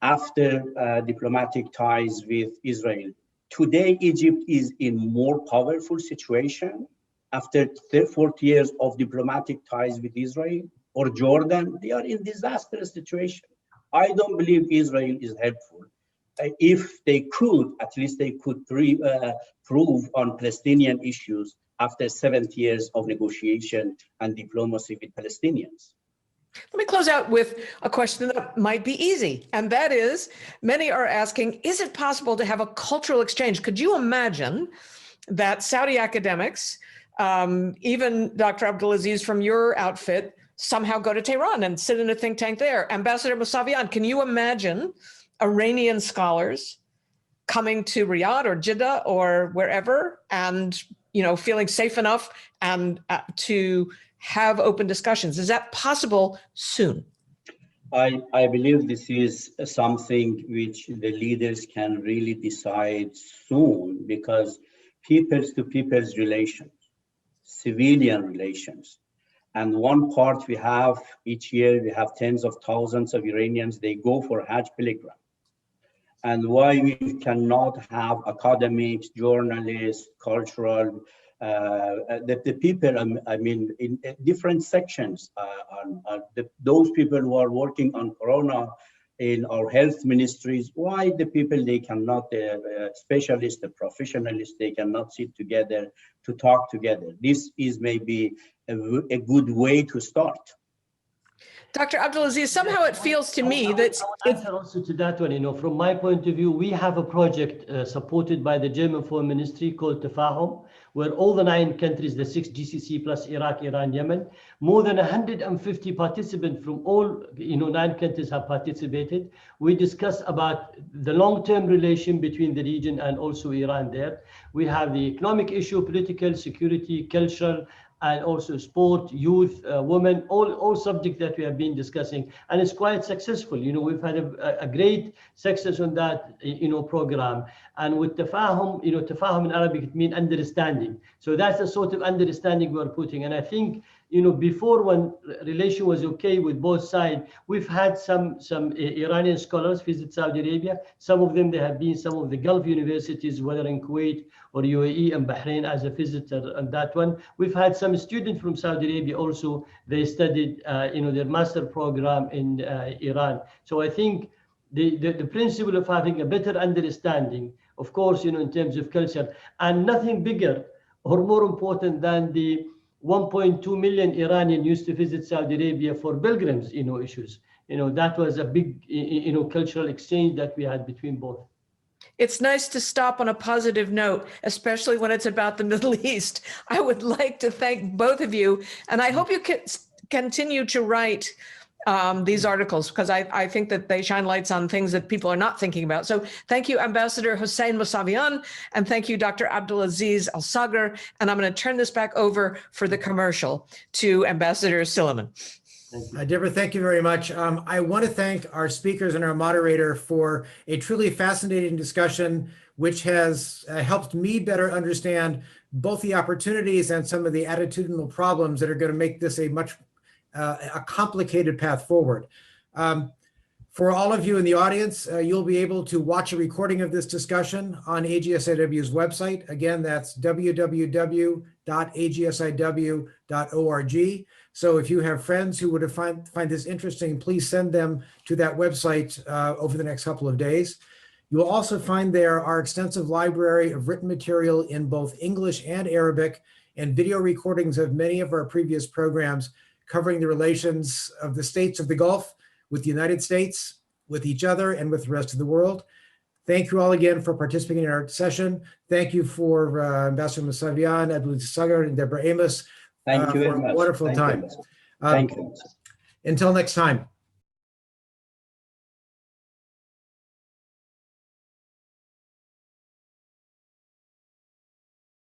D: after diplomatic ties with Israel. Today, Egypt is in more powerful situation after 40 years of diplomatic ties with Israel, or Jordan. They are in disastrous situation. I don't believe Israel is helpful. If they could, at least they could prove on Palestinian issues after 70 years of negotiation and diplomacy with Palestinians.
B: Let me close out with a question that might be easy. And that is, many are asking, is it possible to have a cultural exchange? Could you imagine that Saudi academics, even Dr. Abdulaziz from your outfit, somehow go to Tehran and sit in a think tank there? Ambassador Mousavian, can you imagine Iranian scholars coming to Riyadh or Jeddah or wherever and, feeling safe enough and to have open discussions? Is that possible soon?
D: I believe this is something which the leaders can really decide soon, because peoples to peoples relations, civilian relations, And one part we have each year, we have tens of thousands of Iranians, they go for Hajj pilgrim. And why we cannot have academics, journalists, cultural, the people, I mean, in different sections, those people who are working on Corona in our health ministries, why the people, they cannot, specialists, the professionals, they cannot sit together to talk together. This is maybe a good way to start.
B: Dr. Abdulaziz, somehow it feels to me that
C: answer also to that one, you know, from my point of view, we have a project supported by the German Foreign Ministry called Tafahum, where all the 9 countries, the 6 GCC plus Iraq, Iran, Yemen, more than 150 participants from all, you know, 9 countries have participated. We discuss about the long-term relation between the region and also Iran there. We have the economic issue, political, security, cultural, and also sport, youth, women, all subjects that we have been discussing. And it's quite successful. You know, we've had a great success on that, you know, program. And with tafahum, you know, tafahum in Arabic, it means understanding. So that's the sort of understanding we're putting. And I think, you know, before when relation was okay with both sides, we've had some Iranian scholars visit Saudi Arabia. Some of them, they have been some of the Gulf universities, whether in Kuwait or UAE and Bahrain as a visitor on that one. We've had some students from Saudi Arabia also, they studied, you know, their master program in Iran. So I think the principle of having a better understanding, of course, you know, in terms of culture, and nothing bigger or more important than the 1.2 million Iranian used to visit Saudi Arabia for pilgrims, you know, issues. You know, that was a big, you know, cultural exchange that we had between both.
B: it's nice to stop on a positive note, especially when it's about the Middle East. I would like to thank both of you, and I hope you can continue to write these articles, because I think that they shine lights on things that people are not thinking about. So thank you, Ambassador Hossein Mousavian, and thank you, Dr. Abdulaziz Al-Sager. And I'm going to turn this back over for the commercial to Ambassador Silliman.
A: Deborah, thank you very much. I want to thank our speakers and our moderator for a truly fascinating discussion, which has helped me better understand both the opportunities and some of the attitudinal problems that are going to make this a much a complicated path forward. For all of you in the audience, you'll be able to watch a recording of this discussion on AGSIW's website. Again, that's www.agsiw.org. So if you have friends who would find this interesting, please send them to that website over the next couple of days. You will also find there our extensive library of written material in both English and Arabic, and video recordings of many of our previous programs covering the relations of the states of the Gulf with the United States, with each other, and with the rest of the world. Thank you all again for participating in our session. Thank you for Ambassador Mousavian, Abdulaziz Sager, and Deborah Amos.
D: Thank you very
A: for
D: much.
A: a wonderful time.
D: Thank you.
A: Until next time.